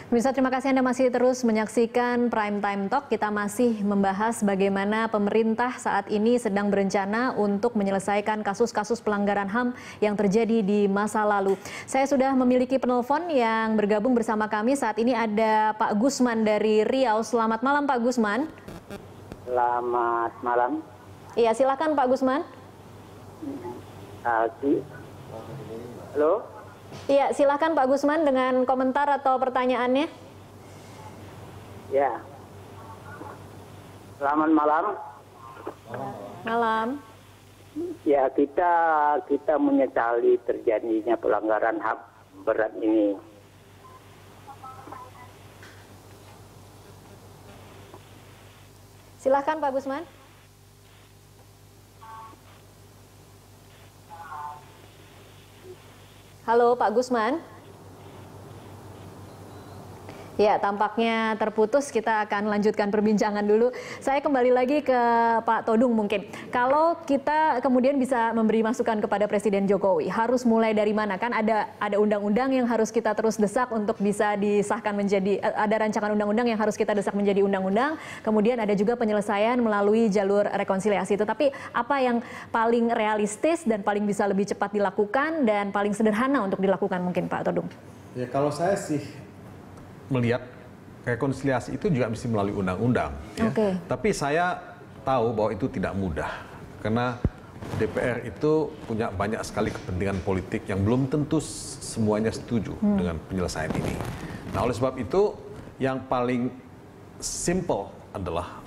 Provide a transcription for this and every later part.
Pemirsa, terima kasih Anda masih terus menyaksikan Prime Time Talk. Kita masih membahas bagaimana pemerintah saat ini sedang berencana untuk menyelesaikan kasus-kasus pelanggaran HAM yang terjadi di masa lalu. Saya sudah memiliki penelpon yang bergabung bersama kami. Saat ini ada Pak Gusman dari Riau. Selamat malam Pak Gusman. Selamat malam. Iya, silakan Pak Gusman. Halo? Iya, silakan Pak Gusman dengan komentar atau pertanyaannya. Ya. Selamat malam. Malam. Ya, kita menyesali terjadinya pelanggaran HAM berat ini. Silakan Pak Gusman. Halo Pak Gusman. Ya, tampaknya terputus. Kita akan lanjutkan perbincangan dulu. Saya kembali lagi ke Pak Todung mungkin. Kalau kita kemudian bisa memberi masukan kepada Presiden Jokowi, harus mulai dari mana? Kan ada undang-undang yang harus kita terus desak untuk bisa disahkan menjadi, ada rancangan undang-undang yang harus kita desak menjadi undang-undang. Kemudian ada juga penyelesaian melalui jalur rekonsiliasi. Tetapi apa yang paling realistis dan paling bisa lebih cepat dilakukan dan paling sederhana untuk dilakukan mungkin Pak Todung? Ya, kalau saya sih melihat rekonsiliasi itu juga mesti melalui undang-undang. Ya. Okay. Tapi saya tahu bahwa itu tidak mudah karena DPR itu punya banyak sekali kepentingan politik yang belum tentu semuanya setuju dengan penyelesaian ini. Nah, oleh sebab itu yang paling simple adalah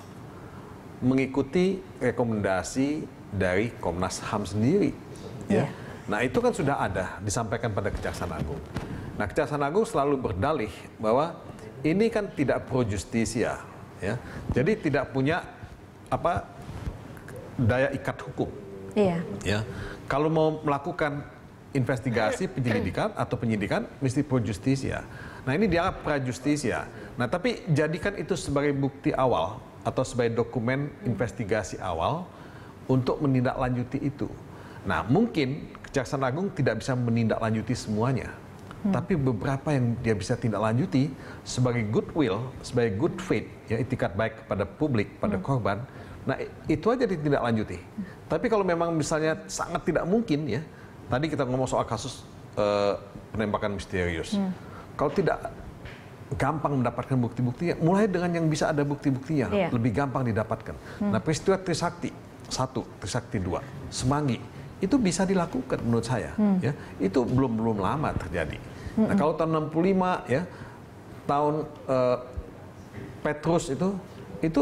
mengikuti rekomendasi dari Komnas HAM sendiri. Ya. Nah, itu kan sudah ada disampaikan pada Kejaksaan Agung. Nah, Kejaksaan Agung selalu berdalih bahwa ini kan tidak pro justisia, ya. Jadi tidak punya daya ikat hukum. Iya. Ya. Kalau mau melakukan investigasi, penyelidikan atau penyidikan mesti pro justisia. Nah, ini dianggap pra justisia. Nah, tapi jadikan itu sebagai bukti awal atau sebagai dokumen investigasi awal untuk menindaklanjuti itu. Nah, mungkin Kejaksaan Agung tidak bisa menindaklanjuti semuanya. Tapi beberapa yang dia bisa tindak lanjuti sebagai goodwill, sebagai good faith, ya, itikat baik kepada publik, pada korban. Nah, itu aja ditindak lanjuti. Tapi kalau memang misalnya sangat tidak mungkin, ya, tadi kita ngomong soal kasus penembakan misterius. Kalau tidak gampang mendapatkan bukti-buktinya, mulai dengan yang bisa ada bukti-buktinya, lebih gampang didapatkan. Nah, peristiwa Trisakti 1, Trisakti 2, Semanggi, itu bisa dilakukan menurut saya. Ya, itu belum lama terjadi. Nah, kalau tahun 65, ya, tahun Petrus itu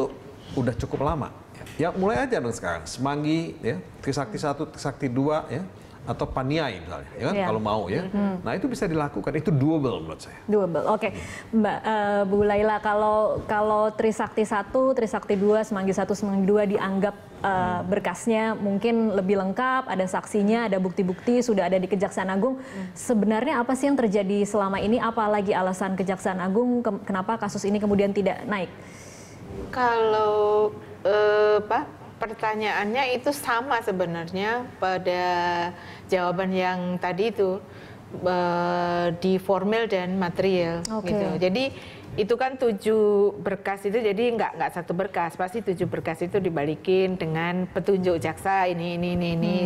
udah cukup lama. Ya, mulai aja dong sekarang. Semanggi, ya, Trisakti 1, Trisakti 2, ya, atau Paniai misalnya, ya kan, kalau mau, ya. Nah, itu bisa dilakukan, itu doable menurut saya. Doable, oke. Mbak Bu Laila, kalau Trisakti 1, Trisakti 2, Semanggi 1, Semanggi 2 dianggap berkasnya mungkin lebih lengkap, ada saksinya, ada bukti-bukti, sudah ada di Kejaksaan Agung. Sebenarnya apa sih yang terjadi selama ini? Apalagi alasan Kejaksaan Agung kenapa kasus ini kemudian tidak naik? Kalau pertanyaannya itu sama sebenarnya pada jawaban yang tadi itu, di formil dan material. Gitu. Jadi itu kan 7 berkas itu, jadi nggak satu berkas, pasti 7 berkas itu dibalikin dengan petunjuk jaksa ini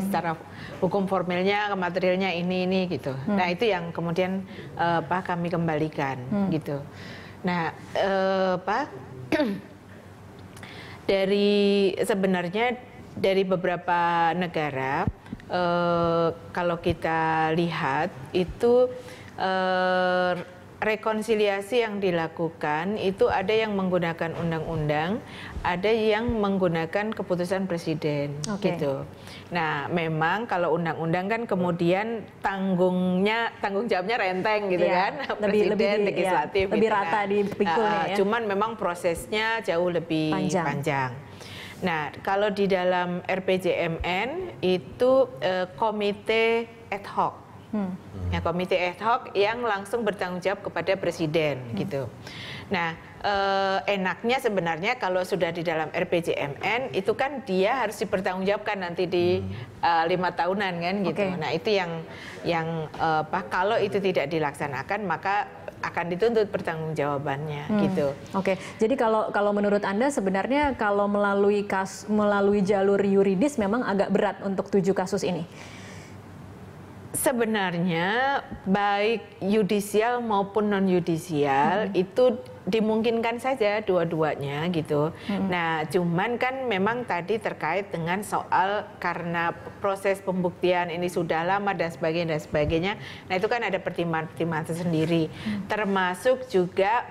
secara hukum formilnya, materialnya ini gitu. Nah, itu yang kemudian kami kembalikan gitu. Nah, sebenarnya dari beberapa negara, kalau kita lihat itu rekonsiliasi yang dilakukan itu ada yang menggunakan undang-undang, ada yang menggunakan keputusan presiden, gitu. Nah, memang kalau undang-undang kan kemudian tanggung jawabnya renteng gitu kan, presiden, legislatif, lebih gitu, rata dipikulnya ya. Cuman memang prosesnya jauh lebih panjang. Nah, kalau di dalam RPJMN itu komite ad hoc. Ya, komite ad hoc yang langsung bertanggung jawab kepada presiden gitu. Nah, enaknya sebenarnya kalau sudah di dalam RPJMN itu kan dia harus dipertanggungjawabkan nanti di 5 tahunan kan gitu. Nah, itu yang kalau itu tidak dilaksanakan maka akan dituntut pertanggungjawabannya gitu. Oke, jadi kalau menurut Anda sebenarnya kalau melalui jalur yuridis memang agak berat untuk 7 kasus ini. Sebenarnya baik yudisial maupun non yudisial itu dimungkinkan saja dua-duanya gitu. Nah, cuman kan memang tadi terkait dengan soal karena proses pembuktian ini sudah lama dan sebagainya. Nah, itu kan ada pertimbangan tersendiri. Termasuk juga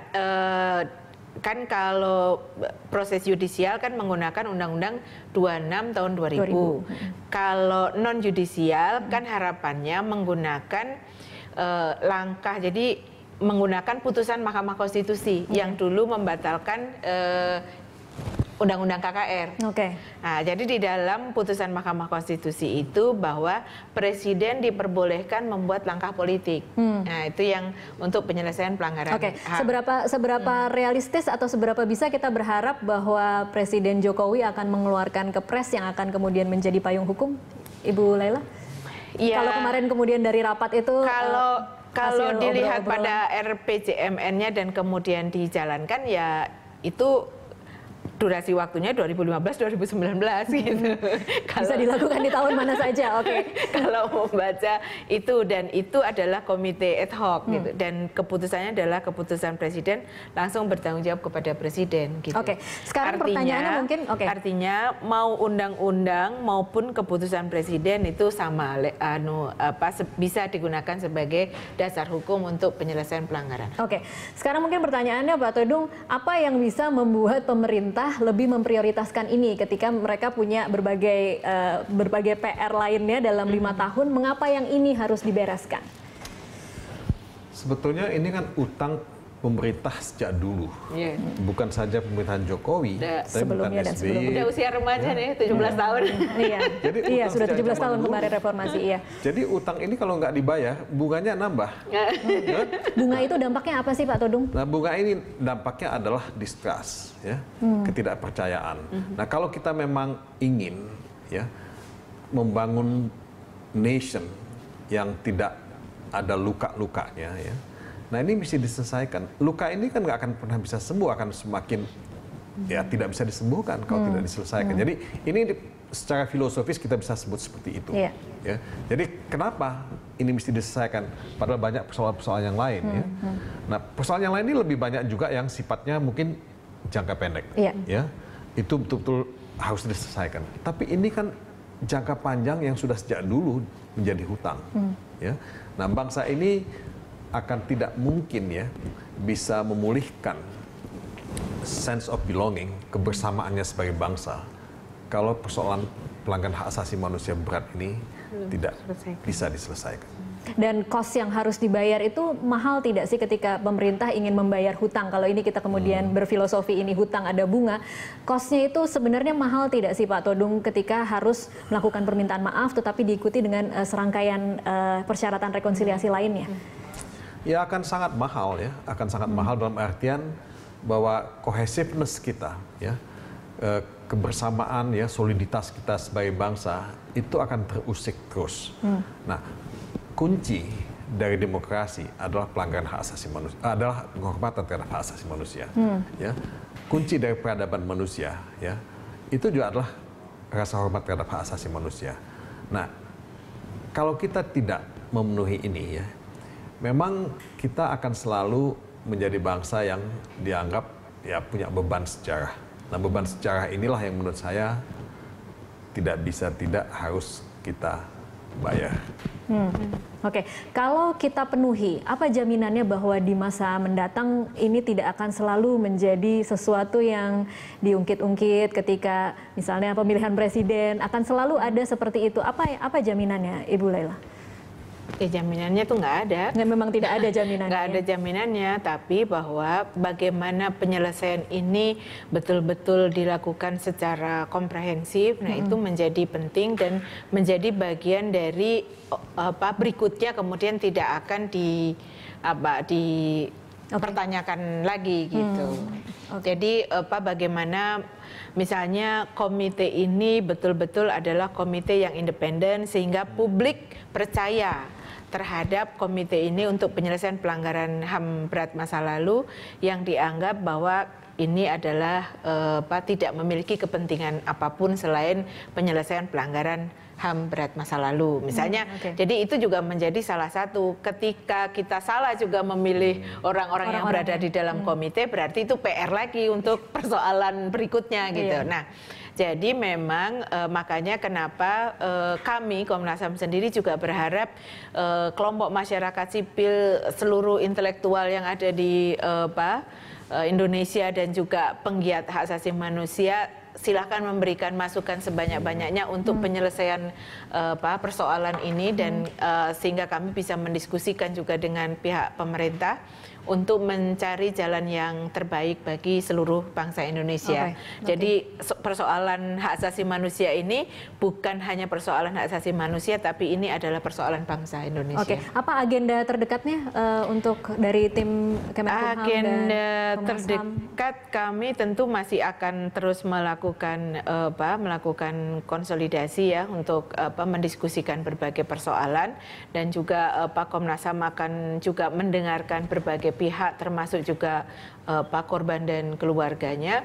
kan kalau proses yudisial kan menggunakan Undang-Undang 26 tahun 2000. Kalau non yudisial kan harapannya menggunakan langkah, jadi menggunakan putusan Mahkamah Konstitusi yang dulu membatalkan Undang-Undang KKR. Nah, jadi di dalam putusan Mahkamah Konstitusi itu bahwa presiden diperbolehkan membuat langkah politik. Nah, itu yang untuk penyelesaian pelanggaran HAM. Seberapa realistis atau seberapa bisa kita berharap bahwa Presiden Jokowi akan mengeluarkan kepres yang akan kemudian menjadi payung hukum, Ibu Laila? Ya, kalau kemarin kemudian dari rapat itu kalau dilihat pada RPJMN-nya dan kemudian dijalankan, ya itu durasi waktunya 2015-2019 gitu. Bisa dilakukan di tahun mana saja, Kalau membaca itu, dan itu adalah komite ad hoc gitu, dan keputusannya adalah keputusan presiden langsung bertanggung jawab kepada presiden gitu. Sekarang pertanyaannya mungkin artinya mau undang-undang maupun keputusan presiden itu sama bisa digunakan sebagai dasar hukum untuk penyelesaian pelanggaran. Sekarang mungkin pertanyaannya Pak Todung, apa yang bisa membuat pemerintah lebih memprioritaskan ini ketika mereka punya berbagai PR lainnya dalam 5 tahun, mengapa yang ini harus dibereskan? Sebetulnya ini kan utang pemerintah sejak dulu, bukan saja pemerintahan Jokowi, tapi sebelumnya dan sebelumnya. Udah usia remaja nih, 17 tahun. Jadi sudah 17 tahun kemarin reformasi. Jadi utang ini kalau nggak dibayar, bunganya nambah. Bunga itu dampaknya apa sih Pak Todung? Nah, bunga ini dampaknya adalah distrust, ketidakpercayaan. Nah, kalau kita memang ingin membangun nation yang tidak ada luka-lukanya, nah ini mesti diselesaikan. Luka ini kan nggak akan pernah bisa sembuh, akan semakin tidak bisa disembuhkan kalau tidak diselesaikan. Jadi ini secara filosofis kita bisa sebut seperti itu. Jadi kenapa ini mesti diselesaikan? Padahal banyak persoalan-persoalan yang lain. Nah, persoalan yang lain ini lebih banyak juga yang sifatnya mungkin jangka pendek. Itu betul-betul harus diselesaikan. Tapi ini kan jangka panjang yang sudah sejak dulu menjadi hutang. Nah, bangsa ini akan tidak mungkin bisa memulihkan sense of belonging, kebersamaannya sebagai bangsa, kalau persoalan pelanggaran hak asasi manusia berat ini tidak bisa diselesaikan. Dan cost yang harus dibayar itu mahal tidak sih ketika pemerintah ingin membayar hutang? Kalau ini kita kemudian berfilosofi ini hutang ada bunga, costnya itu sebenarnya mahal tidak sih Pak Todung ketika harus melakukan permintaan maaf tetapi diikuti dengan serangkaian persyaratan rekonsiliasi lainnya? Ya akan sangat mahal akan sangat mahal dalam artian bahwa cohesiveness kita, kebersamaan, soliditas kita sebagai bangsa itu akan terusik terus. Nah, kunci dari demokrasi adalah pelanggaran hak asasi manusia, adalah penghormatan terhadap hak asasi manusia. Kunci dari peradaban manusia, itu juga adalah rasa hormat terhadap hak asasi manusia. Nah, kalau kita tidak memenuhi ini, memang kita akan selalu menjadi bangsa yang dianggap punya beban sejarah. Nah, beban sejarah inilah yang menurut saya tidak harus kita bayar. Kalau kita penuhi, apa jaminannya bahwa di masa mendatang ini tidak akan selalu menjadi sesuatu yang diungkit-ungkit ketika misalnya pemilihan presiden, akan selalu ada seperti itu? Apa jaminannya, Ibu Laila? Jaminannya tuh nggak ada. Memang tidak ada jaminannya. Nggak ada jaminannya, tapi bahwa bagaimana penyelesaian ini betul-betul dilakukan secara komprehensif, nah itu menjadi penting dan menjadi bagian dari berikutnya kemudian tidak akan dipertanyakan lagi gitu. Jadi bagaimana misalnya komite ini betul-betul adalah komite yang independen sehingga publik percaya terhadap komite ini untuk penyelesaian pelanggaran HAM berat masa lalu yang dianggap bahwa ini adalah tidak memiliki kepentingan apapun selain penyelesaian pelanggaran HAM berat masa lalu. Misalnya, jadi itu juga menjadi salah satu ketika kita salah juga memilih orang-orang yang berada di dalam komite, berarti itu PR lagi untuk persoalan berikutnya gitu. Nah, jadi memang makanya kenapa kami Komnas HAM sendiri juga berharap kelompok masyarakat sipil, seluruh intelektual yang ada di Indonesia dan juga penggiat hak asasi manusia silakan memberikan masukan sebanyak-banyaknya untuk penyelesaian persoalan ini dan sehingga kami bisa mendiskusikan juga dengan pihak pemerintah untuk mencari jalan yang terbaik bagi seluruh bangsa Indonesia. Jadi persoalan hak asasi manusia ini bukan hanya persoalan hak asasi manusia, tapi ini adalah persoalan bangsa Indonesia. Apa agenda terdekatnya untuk dari tim Kemenkumham? Agenda terdekat kami tentu masih akan terus melakukan konsolidasi ya untuk mendiskusikan berbagai persoalan dan juga Komnas HAM akan juga mendengarkan berbagai pihak termasuk juga korban dan keluarganya.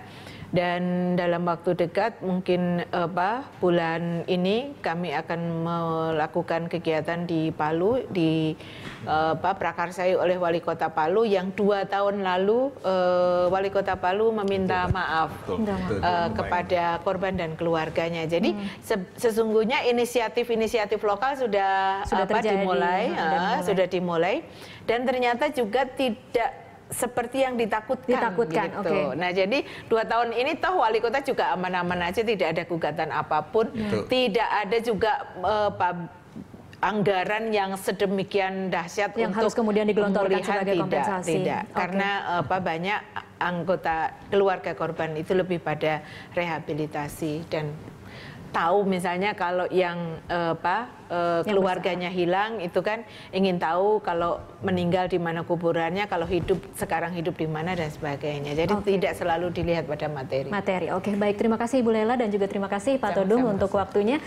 Dan dalam waktu dekat mungkin bulan ini kami akan melakukan kegiatan di Palu prakarsai oleh Wali Kota Palu yang 2 tahun lalu Wali Kota Palu meminta maaf kepada korban dan keluarganya. Jadi sesungguhnya inisiatif lokal sudah dimulai dan ternyata juga tidak seperti yang ditakutkan gitu. Nah, jadi 2 tahun ini toh wali kota juga aman-aman aja, tidak ada gugatan apapun, tidak ada juga anggaran yang sedemikian dahsyat yang untuk harus kemudian digelontorkan sebagai kompensasi. Tidak. Karena banyak anggota keluarga korban itu lebih pada rehabilitasi dan tahu misalnya kalau yang keluarganya hilang itu kan ingin tahu kalau meninggal di mana kuburannya, kalau sekarang hidup di mana dan sebagainya. Jadi tidak selalu dilihat pada materi. Baik, terima kasih Ibu Lela dan juga terima kasih Pak Todung untuk waktunya.